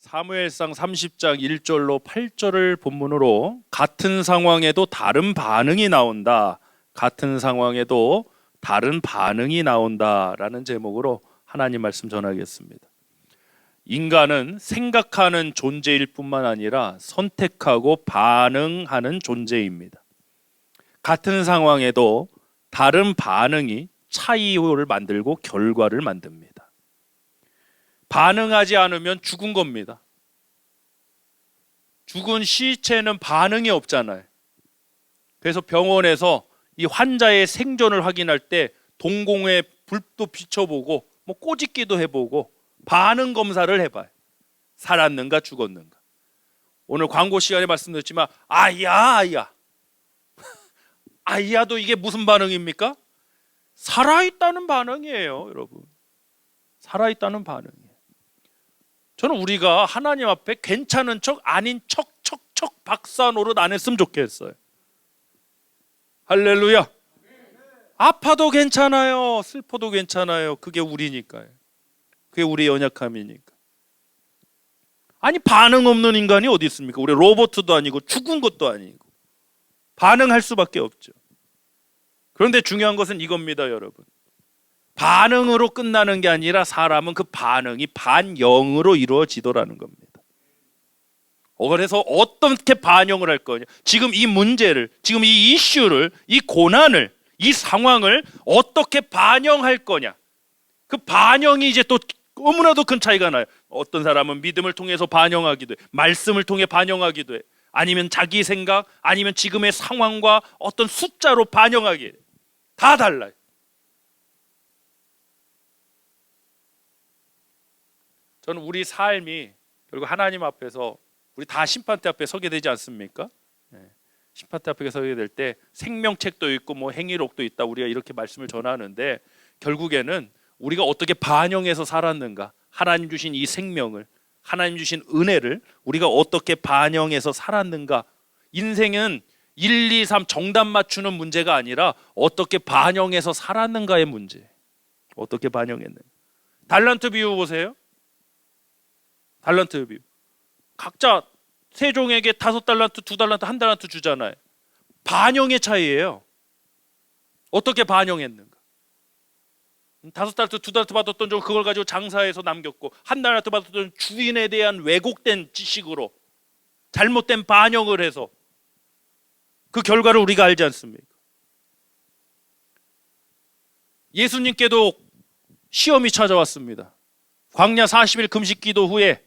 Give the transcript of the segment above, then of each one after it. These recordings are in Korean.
사무엘상 30장 1절로 8절을 본문으로 같은 상황에도 다른 반응이 나온다. 같은 상황에도 다른 반응이 나온다라는 제목으로 하나님 말씀 전하겠습니다. 인간은 생각하는 존재일 뿐만 아니라 선택하고 반응하는 존재입니다. 같은 상황에도 다른 반응이 차이를 만들고 결과를 만듭니다. 반응하지 않으면 죽은 겁니다. 죽은 시체는 반응이 없잖아요. 그래서 병원에서 이 환자의 생존을 확인할 때 동공에 불도 비춰보고 꼬집기도 해보고 반응 검사를 해봐요. 살았는가 죽었는가. 오늘 광고 시간에 말씀드렸지만 아이야도 이게 무슨 반응입니까? 살아있다는 반응이에요, 여러분. 살아있다는 반응이에요. 저는 우리가 하나님 앞에 괜찮은 척 아닌 척 박사 노릇 안 했으면 좋겠어요. 할렐루야. 아파도 괜찮아요. 슬퍼도 괜찮아요. 그게 우리니까요. 그게 우리 연약함이니까. 아니 반응 없는 인간이 어디 있습니까? 우리 로봇도 아니고 죽은 것도 아니고 반응할 수밖에 없죠. 그런데 중요한 것은 이겁니다, 여러분. 반응으로 끝나는 게 아니라 사람은 그 반응이 반영으로 이루어지더라는 겁니다. 그래서 어떻게 반영을 할 거냐. 지금 이 문제를, 지금 이 이슈를, 이 고난을, 이 상황을 어떻게 반영할 거냐. 그 반영이 이제 또 너무나도 큰 차이가 나요. 어떤 사람은 믿음을 통해서 반영하기도 해. 말씀을 통해 반영하기도 해. 아니면 자기 생각, 아니면 지금의 상황과 어떤 숫자로 반영하기 해. 다 달라요. 저는 우리 삶이 결국 하나님 앞에서 우리 다 심판대 앞에 서게 되지 않습니까? 심판대 앞에 서게 될 때 생명책도 있고 행위록도 있다. 우리가 이렇게 말씀을 전하는데 결국에는 우리가 어떻게 반영해서 살았는가, 하나님 주신 이 생명을, 하나님 주신 은혜를 우리가 어떻게 반영해서 살았는가. 인생은 1, 2, 3 정답 맞추는 문제가 아니라 어떻게 반영해서 살았는가의 문제. 어떻게 반영했는가. 달란트 비유 보세요. 달란트 비유. 각자 세종에게 5달란트, 2달란트, 1달란트 주잖아요. 반영의 차이예요. 어떻게 반영했는가. 5달란트, 2달란트 받았던 종 그걸 가지고 장사해서 남겼고 1달란트 받았던 주인에 대한 왜곡된 지식으로 잘못된 반영을 해서 그 결과를 우리가 알지 않습니까? 예수님께도 시험이 찾아왔습니다. 광야 40일 금식 기도 후에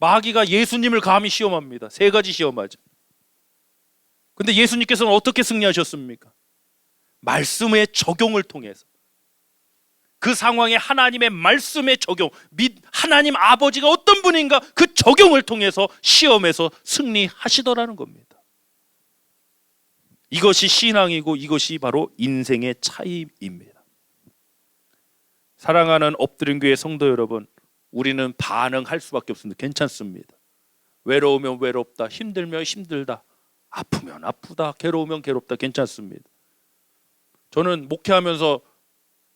마귀가 예수님을 감히 시험합니다. 3가지 시험하죠. 근데 예수님께서는 어떻게 승리하셨습니까? 말씀의 적용을 통해서. 그 상황에 하나님의 말씀의 적용, 하나님 아버지가 어떤 분인가 그 적용을 통해서 시험에서 승리하시더라는 겁니다. 이것이 신앙이고 이것이 바로 인생의 차이입니다. 사랑하는 엎드린 교회 성도 여러분, 우리는 반응할 수밖에 없습니다. 괜찮습니다. 외로우면 외롭다, 힘들면 힘들다, 아프면 아프다, 괴로우면 괴롭다, 괜찮습니다. 저는 목회하면서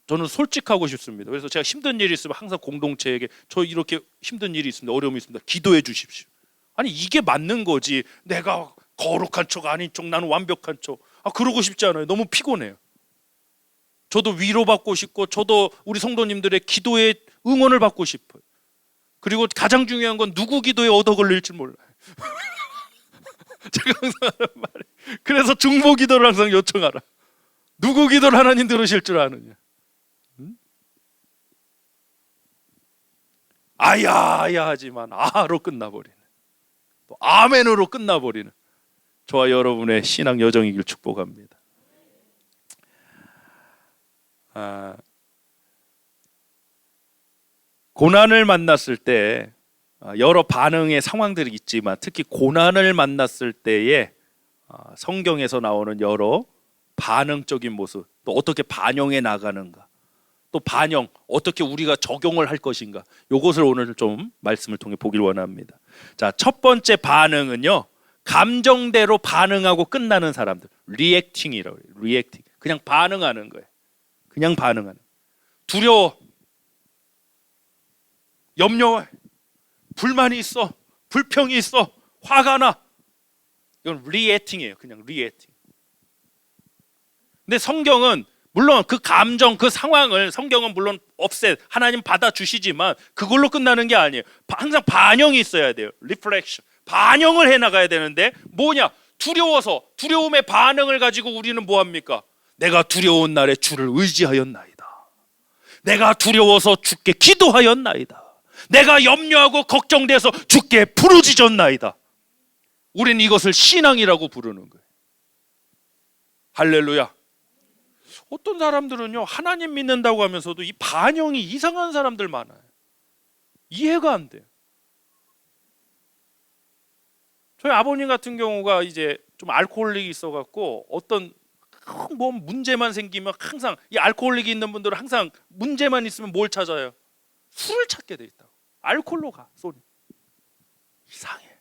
저는 솔직하고 싶습니다. 그래서 제가 힘든 일이 있으면 항상 공동체에게 저 이렇게 힘든 일이 있습니다, 어려움이 있습니다, 기도해 주십시오. 아니 이게 맞는 거지. 내가 거룩한 척 아닌 척, 나는 완벽한 척, 그러고 싶지 않아요. 너무 피곤해요. 저도 위로받고 싶고 저도 우리 성도님들의 기도에 응원을 받고 싶어요. 그리고 가장 중요한 건 누구 기도에 얻어 걸릴지 몰라요. 제가 항상 하는 말이, 그래서 중보 기도를 항상 요청하라. 누구 기도를 하나님 들으실 줄 아느냐. 아야 하지만 아로 끝나버리는, 또 아멘으로 끝나버리는 저와 여러분의 신앙 여정이길 축복합니다. 고난을 만났을 때 여러 반응의 상황들이 있지만 특히 고난을 만났을 때에 성경에서 나오는 여러 반응적인 모습, 또 어떻게 반영해 나가는가, 또 반영 어떻게 우리가 적용을 할 것인가, 이것을 오늘 좀 말씀을 통해 보길 원합니다. 자, 첫 번째 반응은요, 감정대로 반응하고 끝나는 사람들, 리액팅이라고 해요. 리액팅, 그냥 반응하는 거예요. 그냥 반응하는. 두려워, 염려해, 불만이 있어, 불평이 있어, 화가 나. 이건 리액팅이에요. 그냥 리액팅. 근데 성경은 물론 그 감정, 그 상황을 성경은 물론 하나님 받아주시지만 그걸로 끝나는 게 아니에요. 항상 반영이 있어야 돼요. 리플렉션. 반영을 해나가야 되는데 뭐냐? 두려움의 반응을 가지고 우리는 뭐합니까? 내가 두려운 날에 주를 의지하였나이다. 내가 두려워서 주께 기도하였나이다. 내가 염려하고 걱정돼서 주께 부르짖었나이다. 우린 이것을 신앙이라고 부르는 거예요. 할렐루야. 어떤 사람들은요, 하나님 믿는다고 하면서도 이 반영이 이상한 사람들 많아요. 이해가 안 돼요. 저희 아버님 같은 경우가 이제 좀 알코올릭이 있어갖고 어떤 뭐 문제만 생기면 항상 이 알코올릭이 있는 분들은 항상 문제만 있으면 뭘 찾아요? 술을 찾게 돼 있다고. 알코올로 가 손이. 이상해.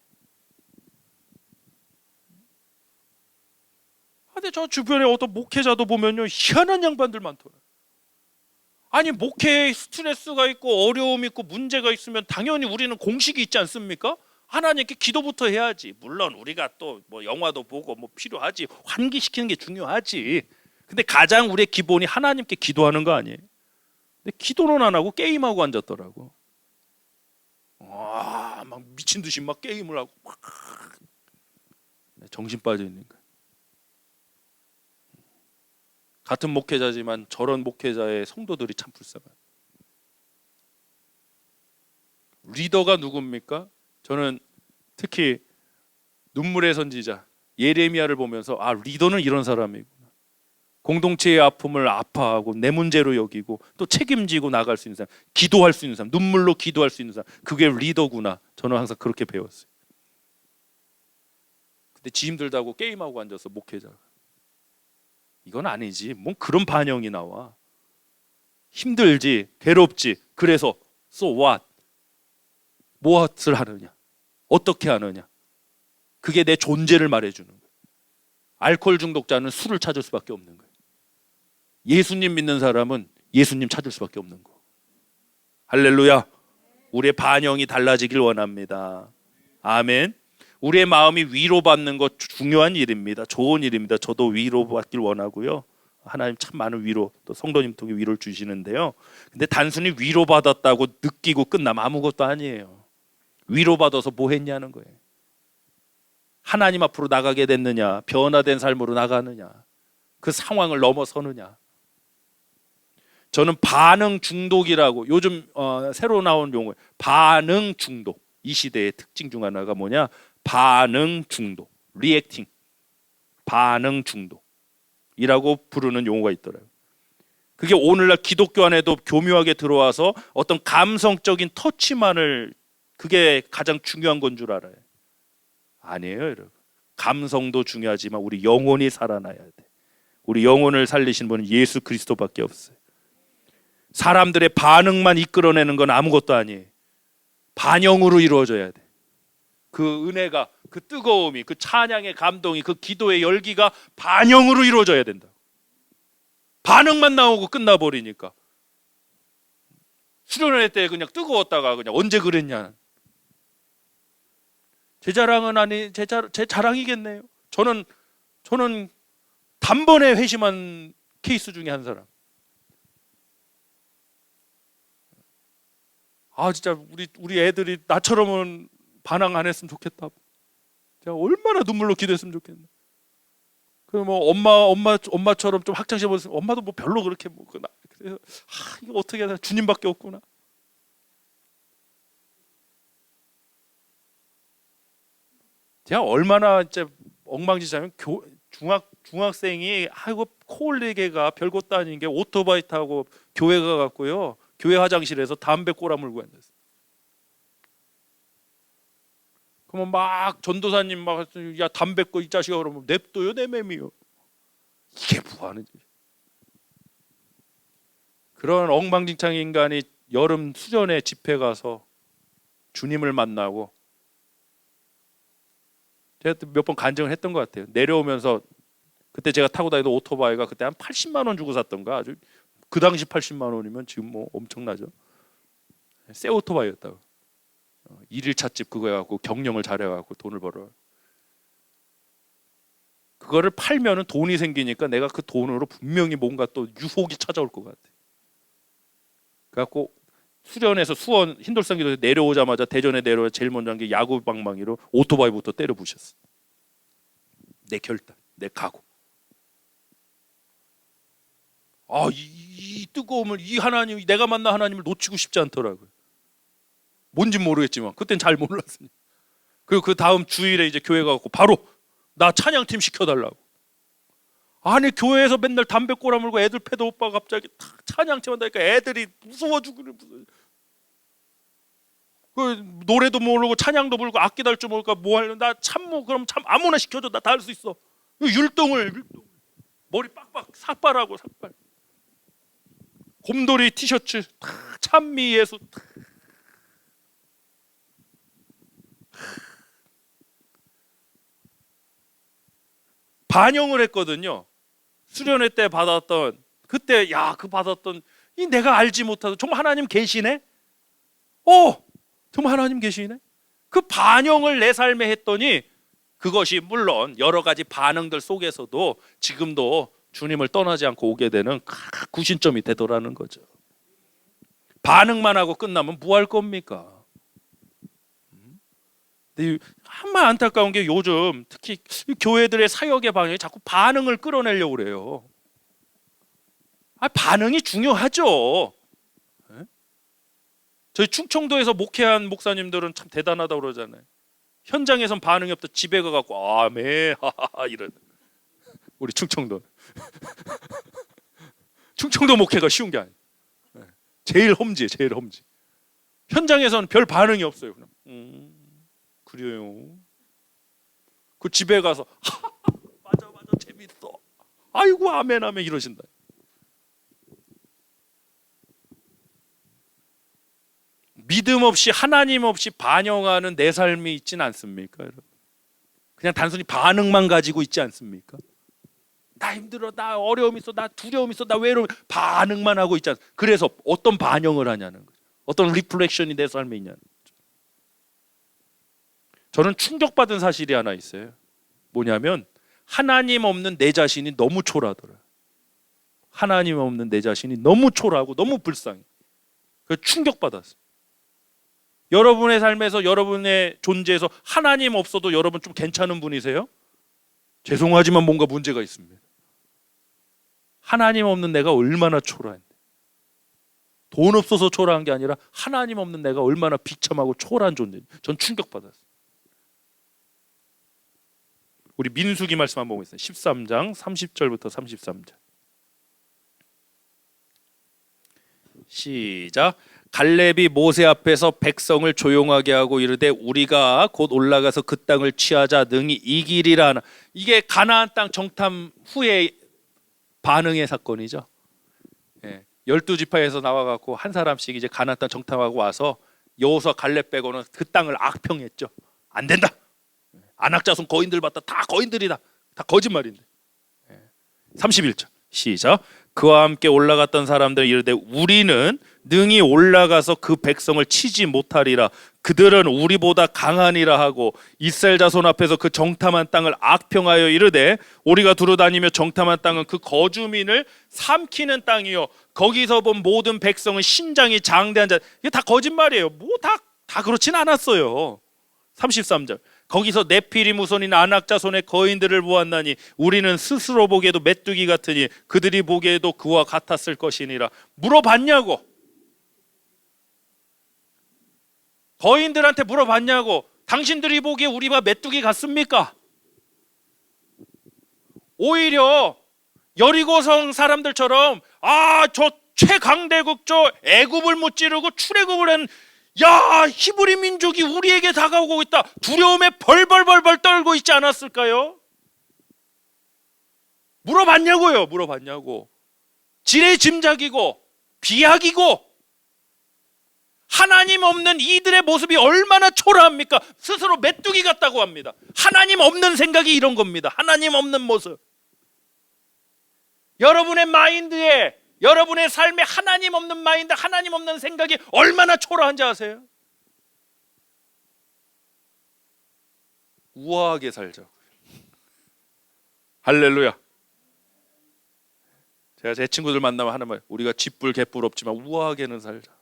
근데 저 주변에 어떤 목회자도 보면요, 희한한 양반들 많더라고요. 아니 목회에 스트레스가 있고 어려움이 있고 문제가 있으면 당연히 우리는 공식이 있지 않습니까? 하나님께 기도부터 해야지. 물론 우리가 또 뭐 영화도 보고 뭐 필요하지. 환기시키는 게 중요하지. 근데 가장 우리의 기본이 하나님께 기도하는 거 아니에요? 근데 기도는 안 하고 게임하고 앉았더라고. 막 미친 듯이 막 게임을 하고 막 정신 빠져 있는 거야. 같은 목회자지만 저런 목회자의 성도들이 참 불쌍해요. 리더가 누굽니까? 저는 특히 눈물의 선지자 예레미야를 보면서 리더는 이런 사람이구나. 공동체의 아픔을 아파하고 내 문제로 여기고 또 책임지고 나갈 수 있는 사람, 기도할 수 있는 사람, 눈물로 기도할 수 있는 사람, 그게 리더구나. 저는 항상 그렇게 배웠어요. 근데 지 힘들다고 게임하고 앉아서 목회자가, 이건 아니지. 뭐 그런 반영이 나와. 힘들지, 괴롭지. 그래서 so what? 무엇을 하느냐? 어떻게 하느냐? 그게 내 존재를 말해주는 거예요. 알코올 중독자는 술을 찾을 수밖에 없는 거예요. 예수님 믿는 사람은 예수님 찾을 수밖에 없는 거. 할렐루야. 우리의 반영이 달라지길 원합니다. 아멘. 우리의 마음이 위로받는 것 중요한 일입니다. 좋은 일입니다. 저도 위로받길 원하고요. 하나님 참 많은 위로, 또 성도님 통해 위로를 주시는데요. 근데 단순히 위로받았다고 느끼고 끝나면 아무것도 아니에요. 위로받아서 뭐 했냐는 거예요. 하나님 앞으로 나가게 됐느냐, 변화된 삶으로 나가느냐, 그 상황을 넘어서느냐. 저는 반응 중독이라고, 요즘 새로 나온 용어, 반응 중독. 이 시대의 특징 중 하나가 뭐냐? 반응 중독, 리액팅, 반응 중독이라고 부르는 용어가 있더라고요. 그게 오늘날 기독교 안에도 교묘하게 들어와서 어떤 감성적인 터치만을, 그게 가장 중요한 건 줄 알아요. 아니에요, 여러분. 감성도 중요하지만 우리 영혼이 살아나야 돼. 우리 영혼을 살리신 분은 예수 그리스도밖에 없어요. 사람들의 반응만 이끌어내는 건 아무것도 아니에요. 반영으로 이루어져야 돼. 그 은혜가, 그 뜨거움이, 그 찬양의 감동이, 그 기도의 열기가 반영으로 이루어져야 된다. 반응만 나오고 끝나버리니까. 수련회 때 그냥 뜨거웠다가 그냥 언제 그랬냐. 제 자랑은 아니, 제 자랑이겠네요. 저는 단번에 회심한 케이스 중에 한 사람. 진짜 우리 애들이 나처럼은 반항 안 했으면 좋겠다. 제가 얼마나 눈물로 기도했으면 좋겠네. 그 뭐 엄마처럼 좀 학창 시절 보면 엄마도 뭐 별로 그렇게 뭐 그래서 이거 어떻게 해야 되나, 주님밖에 없구나. 제가 얼마나 진짜 엉망진창이면 중학생이 코올리게가 별것도 아닌 게 오토바이 타고 교회 가갖고요, 교회 화장실에서 담배 꼬라물고 앉았어요. 그러면 막 전도사님 막, 야 담배 꺼 이 자식아, 그러면 냅둬요, 내 맴이요. 이게 뭐하는 짓이야. 그런 엉망진창 인간이 여름 수련회 집회 가서 주님을 만나고, 제가 몇 번 간증을 했던 것 같아요. 내려오면서, 그때 제가 타고 다니던 오토바이가 그때 한 80만 원 주고 샀던가, 아주 그 당시 80만 원이면 지금 뭐 엄청나죠. 새 오토바이였다고. 일일차 집 그거 해갖고 경영을 잘해갖고 돈을 벌어. 그거를 팔면은 돈이 생기니까 내가 그 돈으로 분명히 뭔가 또 유혹이 찾아올 것 같아. 그래갖고 수련에서 수원 흰돌산기도 내려오자마자 대전에 내려와 제일 먼저 한 게 야구 방망이로 오토바이부터 때려 부셨어. 내 결단, 내 각오. 이 뜨거움을, 이 하나님, 내가 만난 하나님을 놓치고 싶지 않더라고요. 뭔진 모르겠지만 그땐 잘 몰랐으니까. 그리고 그 다음 주일에 이제 교회 가고 바로 나 찬양팀 시켜달라고. 아니 교회에서 맨날 담배 꼬라물고 애들 패도 오빠가 갑자기 탁 찬양팀 한다니까 애들이 무서워 죽으래. 그 노래도 모르고 찬양도 모르고 악기 달 줄 모르니까 뭐 하려고. 나 참모 그럼 참 아무나 시켜줘. 나 다 할 수 있어. 율동을 머리 빡빡 삭발하고 삭발. 곰돌이 티셔츠 찬미 예수. 반영을 했거든요. 수련회 때 받았던 그때 그 받았던 이 내가 알지 못하던 정말 하나님 계시네. 정말 하나님 계시네. 그 반영을 내 삶에 했더니 그것이 물론 여러 가지 반응들 속에서도 지금도 주님을 떠나지 않고 오게 되는 구신점이 되더라는 거죠. 반응만 하고 끝나면 뭐 할 겁니까? 근데 정말 안타까운 게 요즘 특히 교회들의 사역의 방향이 자꾸 반응을 끌어내려고 그래요. 반응이 중요하죠. 저희 충청도에서 목회한 목사님들은 참 대단하다고 그러잖아요. 현장에선 반응이 없다. 집에 가갖고 아멘 하하하 이런. 우리 충청도 충청도 목회가 쉬운 게 아니에요. 제일 험지. 현장에서는 별 반응이 없어요. 그냥 그래요. 그 집에 가서 맞아 재밌어. 아이고 아멘 이러신다. 믿음 없이 하나님 없이 반영하는 내 삶이 있지는 않습니까, 여러분? 그냥 단순히 반응만 가지고 있지 않습니까? 나 힘들어, 나 어려움 있어, 나 두려움 있어, 나 외로움. 반응만 하고 있지 않습니까? 그래서 어떤 반영을 하냐는 거죠. 어떤 리플렉션이 내 삶에 있냐는 거죠. 저는 충격받은 사실이 하나 있어요. 뭐냐면 하나님 없는 내 자신이 너무 초라하더라고요. 하나님 없는 내 자신이 너무 초라하고 너무 불쌍해. 그래서 충격받았어요. 여러분의 삶에서 여러분의 존재에서 하나님 없어도 여러분 좀 괜찮은 분이세요? 죄송하지만 뭔가 문제가 있습니다. 하나님 없는 내가 얼마나 초라한데. 돈 없어서 초라한 게 아니라 하나님 없는 내가 얼마나 비참하고 초라한 존재인지 전 충격받았어요. 우리 민수기 말씀 한번 보겠습니다. 13장 30절부터 33절. 시작. 갈렙이 모세 앞에서 백성을 조용하게 하고 이르되 우리가 곧 올라가서 그 땅을 취하자 능히 이기리라 하나. 이게 가나안 땅 정탐 후의 반응의 사건이죠. 12지파에서 나와갖고 한 사람씩 이제 가나안 땅 정탐하고 와서 여호수아 갈렙 빼고는 그 땅을 악평했죠. 안 된다. 안악자손 거인들 봤다. 다 거인들이다. 다 거짓말인데. 31절 시작. 그와 함께 올라갔던 사람들 이르되 우리는 능히 올라가서 그 백성을 치지 못하리라. 그들은 우리보다 강하니라 하고 이스라엘 자손 앞에서 그 정탐한 땅을 악평하여 이르되 우리가 두루다니며 정탐한 땅은 그 거주민을 삼키는 땅이요 거기서 본 모든 백성은 신장이 장대한 자. 이게 다 거짓말이에요. 뭐 다 그렇진 않았어요. 33절. 거기서 네피림 후손인 아낙 자손의 거인들을 보았나니 우리는 스스로 보기에도 메뚜기 같으니 그들이 보기에도 그와 같았을 것이니라. 물어봤냐고. 거인들한테 물어봤냐고. 당신들이 보기에 우리가 메뚜기 같습니까? 오히려 여리고성 사람들처럼 저 최강대국 저 애굽을 무찌르고 출애굽을 한 히브리 민족이 우리에게 다가오고 있다. 두려움에 벌벌벌 떨고 있지 않았을까요? 물어봤냐고. 지레짐작이고 비약이고 하나님 없는 이들의 모습이 얼마나 초라합니까? 스스로 메뚜기 같다고 합니다. 하나님 없는 생각이 이런 겁니다. 하나님 없는 모습. 여러분의 마인드에 여러분의 삶에 하나님 없는 마인드, 하나님 없는 생각이 얼마나 초라한지 아세요? 우아하게 살자. 할렐루야. 제가 제 친구들 만나면 하는 말, 우리가 쥐뿔 개뿔 없지만 우아하게는 살자.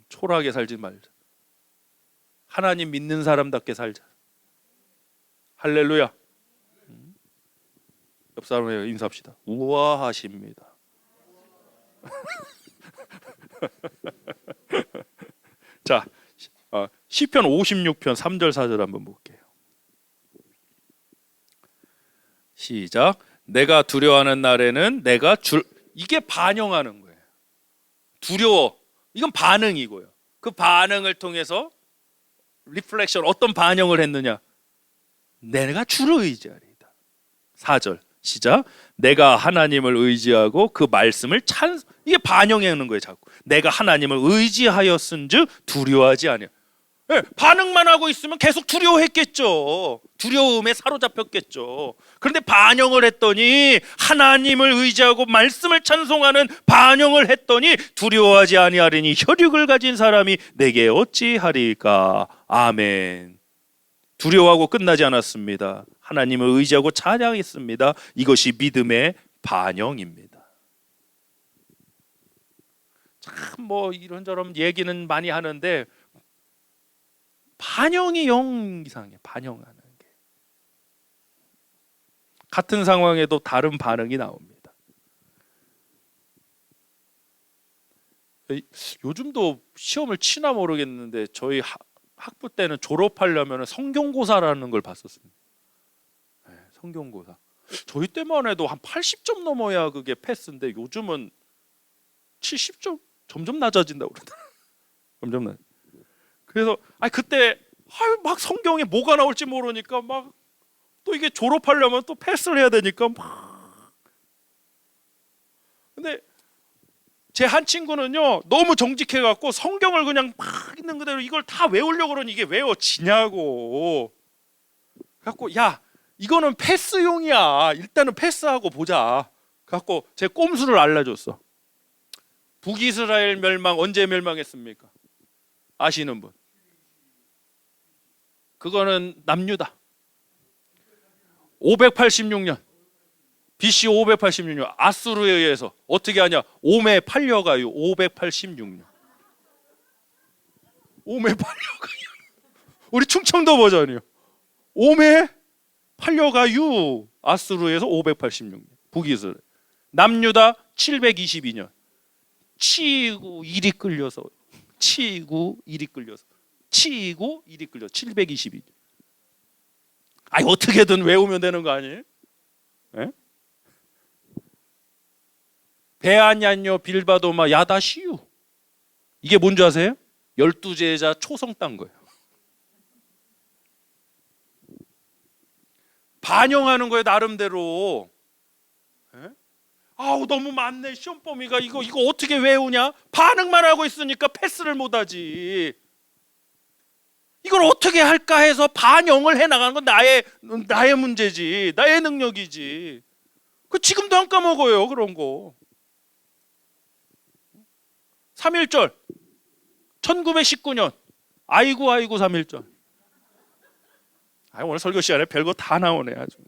초라하게 살지 말자. 하나님 믿는 사람답게 살자. 할렐루야. 옆 사람에게 인사합시다. 우아하십니다. 자, 시편 56편 3절 4절 한번 볼게요. 시작. 내가 두려워하는 날에는 내가 이게 반영하는 거예요. 두려워. 이건 반응이고요. 그 반응을 통해서 리플렉션, 어떤 반영을 했느냐? 내가 주를 의지하리이다. 4절 시작. 내가 하나님을 의지하고 그 말씀을 이게 반영하는 거예요. 자꾸 내가 하나님을 의지하였은즉 두려워하지 아니야. 네, 반응만 하고 있으면 계속 두려워했겠죠. 두려움에 사로잡혔겠죠. 그런데 반영을 했더니, 하나님을 의지하고 말씀을 찬송하는 반영을 했더니 두려워하지 아니하리니 혈육을 가진 사람이 내게 어찌하리까. 아멘. 두려워하고 끝나지 않았습니다. 하나님을 의지하고 찬양했습니다. 이것이 믿음의 반영입니다. 참 뭐 이런저런 얘기는 많이 하는데 반영이 영 이상해. 반영하는 게. 같은 상황에도 다른 반응이 나옵니다. 요즘도 시험을 치나 모르겠는데 저희 학부 때는 졸업하려면 성경고사라는 걸 봤었습니다. 네, 성경고사. 저희 때만 해도 한 80점 넘어야 그게 패스인데 요즘은 70점 점점 낮아진다고 그러더라고요. 점점 낮아. 그래서 그때 막 성경에 뭐가 나올지 모르니까 막 또 이게 졸업하려면 또 패스를 해야 되니까 막. 근데 제 한 친구는요 너무 정직해 갖고 성경을 그냥 막 있는 그대로 이걸 다 외우려고 그러니 이게 외워지냐고. 갖고 야 이거는 패스용이야. 일단은 패스하고 보자. 갖고 제 꼼수를 알려줬어. 북이스라엘 멸망 언제 멸망했습니까? 아시는 분? 그거는 남유다. 586년 BC 586년 아수르에 의해서 어떻게 하냐? 오매 팔려가요. 586년. 오매 팔려가요. 우리 충청도 버전이요. 오매 팔려가요. 아수르에서 586년. 북이스라엘. 남유다 722년. 치고 일이 끌려서 722. 어떻게든 외우면 되는 거 아니에요? 네? 베아냐뇨 빌바도마 야다시유. 이게 뭔지 아세요? 12제자 초성 딴 거예요. 반영하는 거예요 나름대로. 네? 너무 많네 시험 범위가. 이거 어떻게 외우냐? 반응만 하고 있으니까 패스를 못하지. 이걸 어떻게 할까 해서 반영을 해나가는 건 나의 문제지. 나의 능력이지. 지금도 안 까먹어요 그런 거. 3.1절 1919년 아이고 3.1절. 오늘 설교 시간에 별거 다 나오네 아주.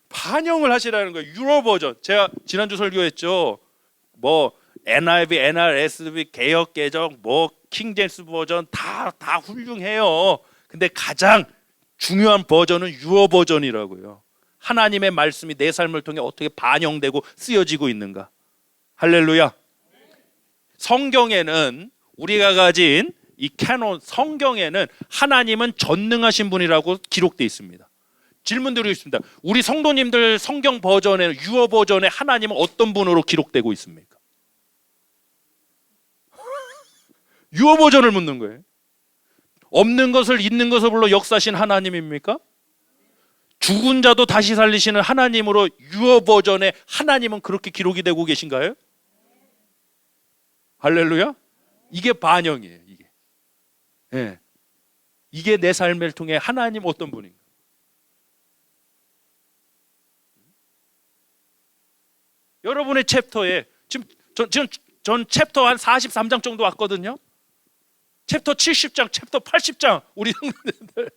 반영을 하시라는 거예요. 유로 버전. 제가 지난주 설교했죠. 뭐 NIV, NRSV, 개역 개정, 뭐 킹제임스 버전 다 훌륭해요. 근데 가장 중요한 버전은 유어 버전이라고요. 하나님의 말씀이 내 삶을 통해 어떻게 반영되고 쓰여지고 있는가. 할렐루야. 성경에는 우리가 가진 이 캐논 성경에는 하나님은 전능하신 분이라고 기록되어 있습니다. 질문 드리겠습니다. 우리 성도님들 성경 버전에 유어 버전에 하나님은 어떤 분으로 기록되고 있습니까? 유어 버전을 묻는 거예요. 없는 것을 있는 것을 불러 역사하신 하나님입니까? 죽은 자도 다시 살리시는 하나님으로 유어 버전에 하나님은 그렇게 기록이 되고 계신가요? 할렐루야. 이게 반영이에요. 이게. 네. 이게 내 삶을 통해 하나님 어떤 분인가. 여러분의 챕터에 지금 전 챕터 한 43장 정도 왔거든요. 챕터 70장, 챕터 80장 우리 성도님들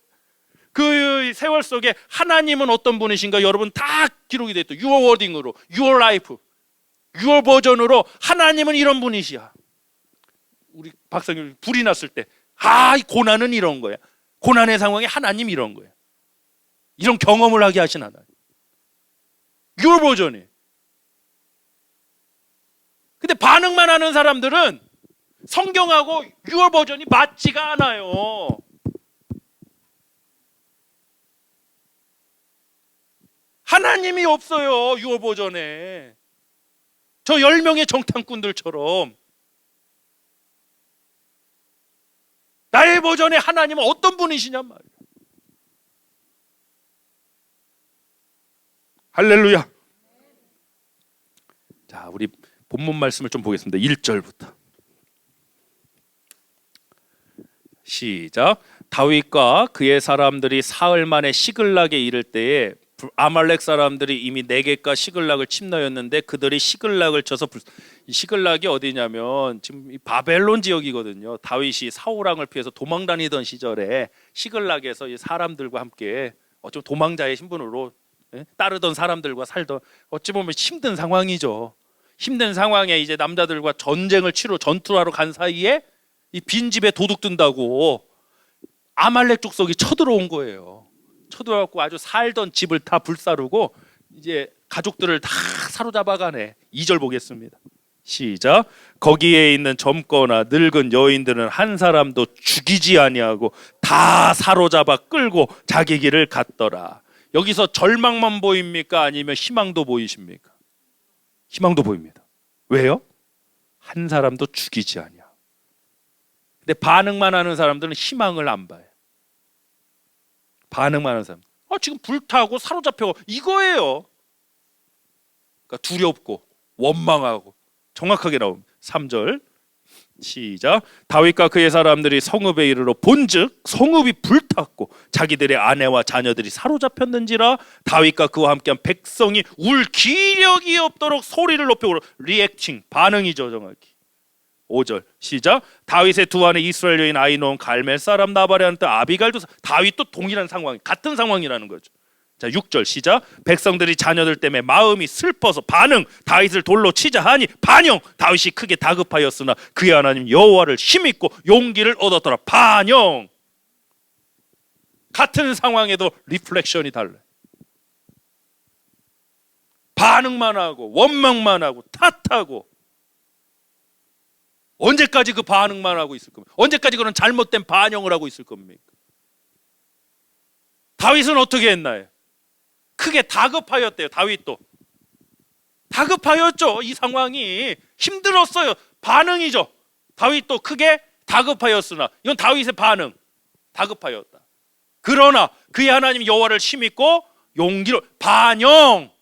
그 세월 속에 하나님은 어떤 분이신가 여러분 다 기록이 돼 있다. Your wording으로, Your life, Your 버전으로 하나님은 이런 분이시야. 우리 박사님 불이 났을 때 이 고난은 이런 거야. 고난의 상황에 하나님 이런 거야. 이런 경험을 하게 하신 하나님. Your 버전이. 근데 반응만 하는 사람들은 성경하고 Your 버전이 맞지가 않아요. 하나님이 없어요. 6월 버전에. 저 10명의 정탐꾼들처럼. 나의 버전에 하나님은 어떤 분이시냔 말이에요. 할렐루야. 자, 우리 본문 말씀을 좀 보겠습니다. 1절부터. 시작. 다윗과 그의 사람들이 사흘 만에 시글락에 이를 때에 아말렉 사람들이 이미 네겝과 시글락을 침노했는데 그들이 시글락을 쳐서 시글락이 어디냐면 지금 이 바벨론 지역이거든요. 다윗이 사울왕을 피해서 도망 다니던 시절에 시글락에서 이 사람들과 함께 어쩌면 도망자의 신분으로 따르던 사람들과 살던 어찌 보면 힘든 상황이죠. 힘든 상황에 이제 남자들과 전쟁을 전투하러 간 사이에 이 빈집에 도둑 든다고 아말렉 족속이 쳐들어온 거예요. 쳐들어갖고 아주 살던 집을 다 불사르고 이제 가족들을 다 사로잡아가네. 2절 보겠습니다. 시작. 거기에 있는 젊거나 늙은 여인들은 한 사람도 죽이지 아니하고 다 사로잡아 끌고 자기 길을 갔더라. 여기서 절망만 보입니까? 아니면 희망도 보이십니까? 희망도 보입니다. 왜요? 한 사람도 죽이지 아니하고. 근데 반응만 하는 사람들은 희망을 안 봐요. 반응만 하는 사람. 지금 불타고 사로잡혀 이거예요. 그러니까 두렵고 원망하고 정확하게 나옵니다. 3절 시작. 다윗과 그의 사람들이 성읍에 이르러 본즉 성읍이 불탔고 자기들의 아내와 자녀들이 사로잡혔는지라 다윗과 그와 함께한 백성이 울 기력이 없도록 소리를 높여 울어. 리액팅 반응이죠 정확히. 5절 시작. 다윗의 두 아내 이스라엘 여인 아이노am 갈멜 사람 나발이라는 뜻 아비갈도 다윗도 동일한 상황 같은 상황이라는 거죠. 자 6절 시작. 백성들이 자녀들 때문에 마음이 슬퍼서 반응 다윗을 돌로 치자 하니 반영 다윗이 크게 다급하였으나 그의 하나님 여호와를 힘입고 용기를 얻었더라. 반영 같은 상황에도 리플렉션이 달라요. 반응만 하고 원망만 하고 탓하고 언제까지 그 반응만 하고 있을 겁니까? 언제까지 그런 잘못된 반영을 하고 있을 겁니까? 다윗은 어떻게 했나요? 크게 다급하였대요. 다윗도 다급하였죠. 이 상황이 힘들었어요. 반응이죠. 다윗도 크게 다급하였으나 이건 다윗의 반응. 다급하였다. 그러나 그의 하나님 여호와를 힘입고 용기로 반영.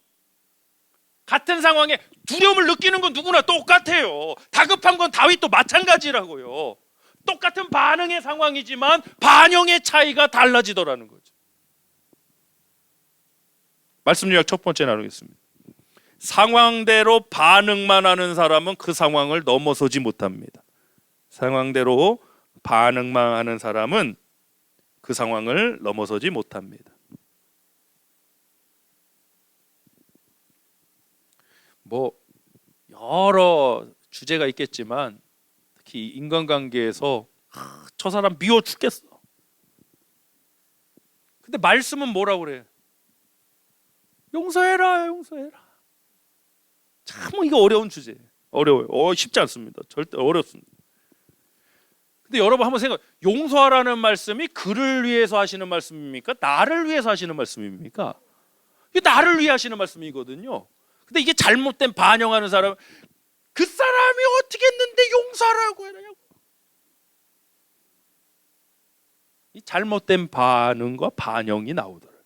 같은 상황에 두려움을 느끼는 건 누구나 똑같아요. 다급한 건 다윗도 마찬가지라고요. 똑같은 반응의 상황이지만 반영의 차이가 달라지더라는 거죠. 말씀 요약 첫 번째 나누겠습니다. 상황대로 반응만 하는 사람은 그 상황을 넘어서지 못합니다. 상황대로 반응만 하는 사람은 그 상황을 넘어서지 못합니다. 뭐 여러 주제가 있겠지만 특히 인간관계에서 저 사람 미워 죽겠어. 근데 말씀은 뭐라고 그래요? 용서해라, 용서해라. 참 이거 어려운 주제예요. 어려워요. 쉽지 않습니다. 절대 어렵습니다. 근데 여러분 한번 생각. 용서하라는 말씀이 그를 위해서 하시는 말씀입니까? 나를 위해서 하시는 말씀입니까? 이게 나를 위해 하시는 말씀이거든요. 근데 이게 잘못된 반영하는 사람, 그 사람이 어떻게 했는데 용서하라고 해라냐고. 이 잘못된 반응과 반영이 나오더라고요.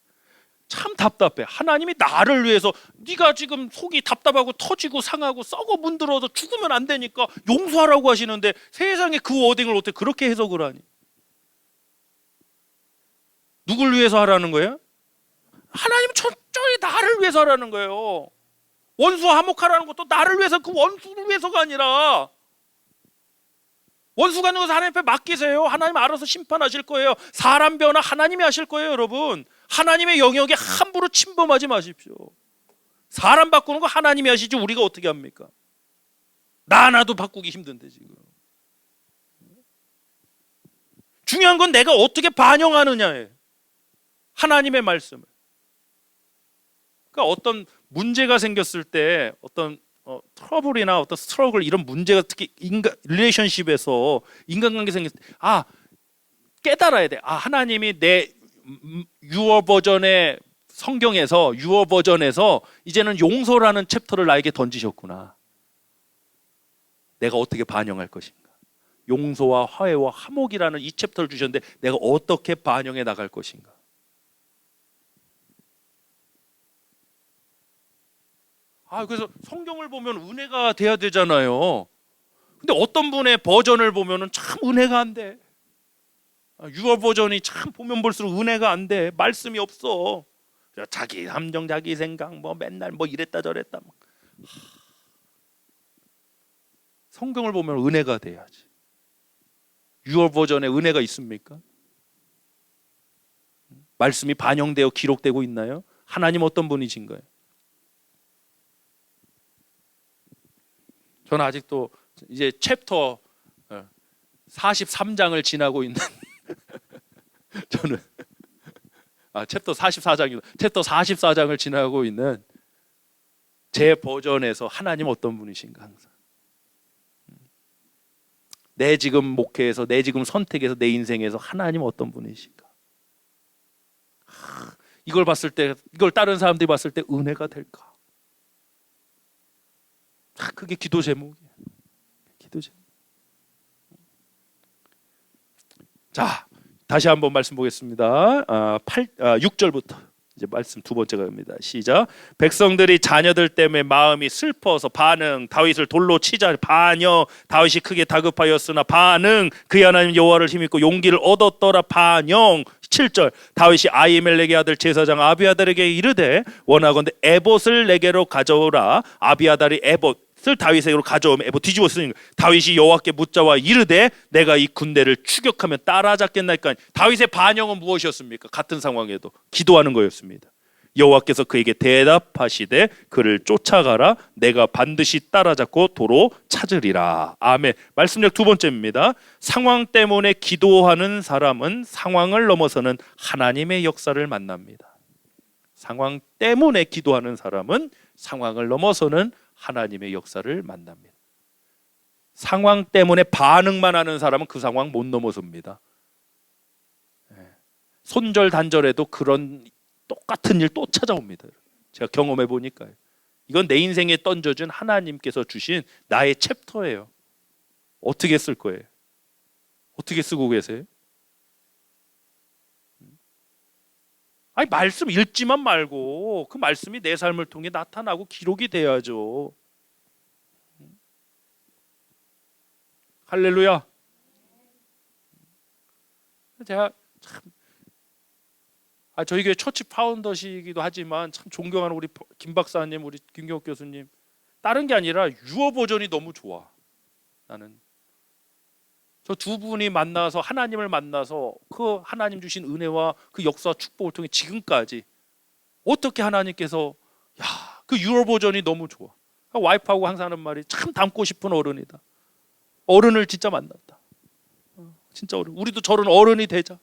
참 답답해. 하나님이 나를 위해서 네가 지금 속이 답답하고 터지고 상하고 썩어 문드러져 죽으면 안 되니까 용서하라고 하시는데 세상에 그 워딩을 어떻게 그렇게 해석을 하니? 누굴 위해서 하라는 거예요? 하나님은 철저히 나를 위해서 하라는 거예요. 원수 화목하라는 것도 나를 위해서, 그 원수를 위해서가 아니라 원수 가는 것을 하나님 앞에 맡기세요. 하나님 알아서 심판하실 거예요. 사람 변화 하나님이 하실 거예요, 여러분. 하나님의 영역에 함부로 침범하지 마십시오. 사람 바꾸는 거 하나님이 하시지 우리가 어떻게 합니까? 나 하나도 바꾸기 힘든데 지금. 중요한 건 내가 어떻게 반영하느냐예요. 하나님의 말씀을. 그러니까 어떤 문제가 생겼을 때 어떤 트러블이나 어떤 스트러글 이런 문제가 특히 릴레이션십에서 인간관계 생겼을 때 깨달아야 돼. 하나님이 내 유어 버전의 성경에서 유어 버전에서 이제는 용서라는 챕터를 나에게 던지셨구나. 내가 어떻게 반영할 것인가? 용서와 화해와 화목이라는 이 챕터를 주셨는데 내가 어떻게 반영해 나갈 것인가? 그래서 성경을 보면 은혜가 돼야 되잖아요. 근데 어떤 분의 버전을 보면은 참 은혜가 안 돼. 유어 버전이 참 보면 볼수록 은혜가 안 돼. 말씀이 없어. 자기 함정, 자기 생각, 맨날 이랬다 저랬다. 성경을 보면 은혜가 돼야지. 유어 버전에 은혜가 있습니까? 말씀이 반영되어 기록되고 있나요? 하나님 어떤 분이신가요? 저는 아직도 이제 챕터 43장을 지나고 있는 저는 챕터 44장이요. 챕터 44장을 지나고 있는 제 버전에서 하나님 어떤 분이신가 항상. 내 지금 목회에서 내 지금 선택에서 내 인생에서 하나님 어떤 분이신가. 이걸 봤을 때 이걸 다른 사람들이 봤을 때 은혜가 될까? 그게 기도 제목이에요. 기도 제목. 자, 다시 한번 말씀 보겠습니다. 6절부터 이제 말씀 두 번째가 됩니다. 시작. 백성들이 자녀들 때문에 마음이 슬퍼서 반응. 다윗을 돌로 치자. 반영. 다윗이 크게 다급하였으나 반응. 그의 하나님 여호와를 힘입고 용기를 얻었더라. 반영. 7절. 다윗이 아히멜렉의 아들 제사장 아비아달에게 이르되 원하건대 에봇을 내게로 가져오라. 아비아달이 에봇을 다윗에게로 가져오면 에봇 뒤집어 쓰는 거예요. 다윗이 여호와께 묻자와 이르되 내가 이 군대를 추격하면 따라잡겠나이까. 다윗의 반영은 무엇이었습니까? 같은 상황에도 기도하는 거였습니다. 여호와께서 그에게 대답하시되 그를 쫓아가라. 내가 반드시 따라잡고 도로 찾으리라. 아멘. 말씀력 두 번째입니다. 상황 때문에 기도하는 사람은 상황을 넘어서는 하나님의 역사를 만납니다. 상황 때문에 기도하는 사람은 상황을 넘어서는 하나님의 역사를 만납니다. 상황 때문에 반응만 하는 사람은 그 상황 못 넘어섭니다. 손절단절해도 그런 똑같은 일 또 찾아옵니다. 제가 경험해 보니까요. 이건 내 인생에 던져준 하나님께서 주신 나의 챕터예요. 어떻게 쓸 거예요? 어떻게 쓰고 계세요? 말씀 읽지만 말고 그 말씀이 내 삶을 통해 나타나고 기록이 돼야죠. 할렐루야. 제가 참 저희 교회 처치 파운더시기도 하지만 참 존경하는 우리 김 박사님, 우리 김경욱 교수님. 다른 게 아니라 유어 버전이 너무 좋아. 나는 저 두 분이 만나서 하나님을 만나서 그 하나님 주신 은혜와 그 역사 축복을 통해 지금까지 어떻게 하나님께서 그 유어 버전이 너무 좋아. 와이프하고 항상 하는 말이 참 닮고 싶은 어른이다. 어른을 진짜 만났다. 진짜 어른. 우리도 저런 어른이 되자.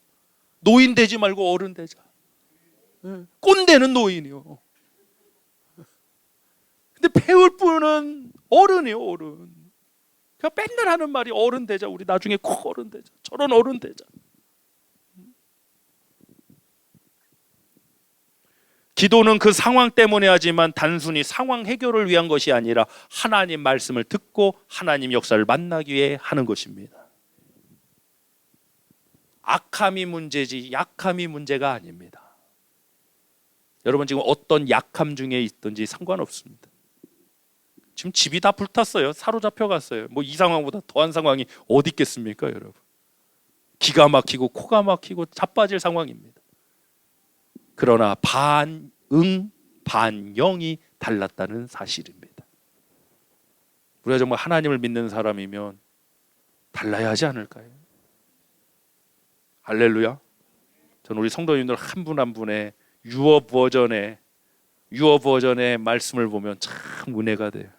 노인 되지 말고 어른 되자. 꼰대는 노인이요. 근데 배울 분은 어른이요, 어른. 그냥 맨날 하는 말이 어른 되자. 우리 나중에 꼭 어른 되자. 저런 어른 되자. 기도는 그 상황 때문에 하지만 단순히 상황 해결을 위한 것이 아니라 하나님 말씀을 듣고 하나님 역사를 만나기 위해 하는 것입니다. 악함이 문제지 약함이 문제가 아닙니다. 여러분 지금 어떤 약함 중에 있든지 상관없습니다. 지금 집이 다 불탔어요. 사로잡혀 갔어요. 이 상황보다 더한 상황이 어디 있겠습니까, 여러분? 기가 막히고 코가 막히고 자빠질 상황입니다. 그러나 반응, 반영이 달랐다는 사실입니다. 우리가 정말 하나님을 믿는 사람이면 달라야 하지 않을까요? 할렐루야. 저는 우리 성도님들 한 분 한 분의 유어 버전의 말씀을 보면 참 은혜가 돼요.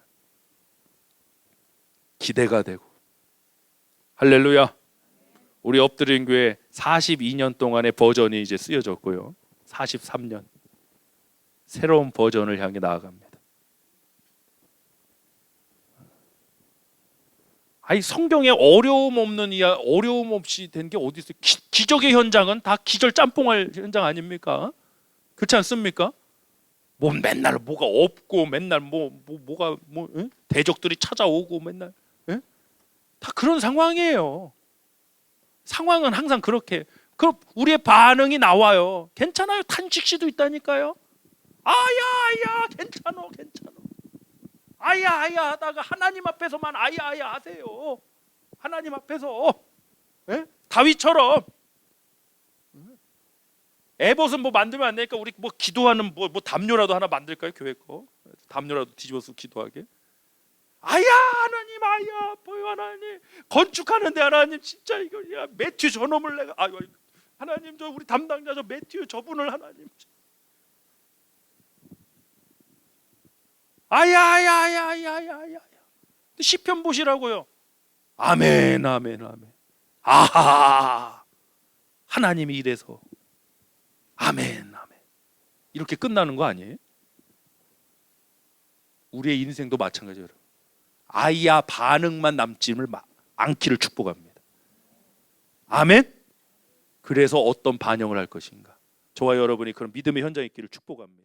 기대가 되고. 할렐루야. 우리 엎드린 교회 42년 동안의 버전이 이제 쓰여졌고요. 43년 새로운 버전을 향해 나아갑니다. 아니 성경에 어려움 없이 된 게 어디 있어요? 기적의 현장은 다 기절 짬뽕할 현장 아닙니까? 그렇지 않습니까? 뭐 맨날 뭐가 없고 맨날 뭐가 응? 대적들이 찾아오고 맨날 응? 다 그런 상황이에요. 상황은 항상 그렇게. 그럼 우리의 반응이 나와요. 괜찮아요. 탄식시도 있다니까요. 아야 괜찮어. 아야 하다가 하나님 앞에서만 아야 하세요. 하나님 앞에서 다윗처럼 에봇은 뭐 만들면 안 되니까 우리 뭐 기도하는 뭐 담요라도 하나 만들까요? 교회 거 담요라도 뒤집어서 기도하게. 아야 하나님 아야 아파요 하나님. 건축하는데 하나님 진짜 이거 야 매튜 저놈을 내가 아유 하나님 저 우리 담당자 저 매튜 저분을 하나님 아야 시편 보시라고요. 아멘. 아하 하나님이 이래서 아멘 이렇게 끝나는 거 아니에요? 우리의 인생도 마찬가지예요. 아야 반응만 남지를 않기를 축복합니다. 아멘. 그래서 어떤 반영을 할 것인가. 저와 여러분이 그런 믿음의 현장에 있기를 축복합니다.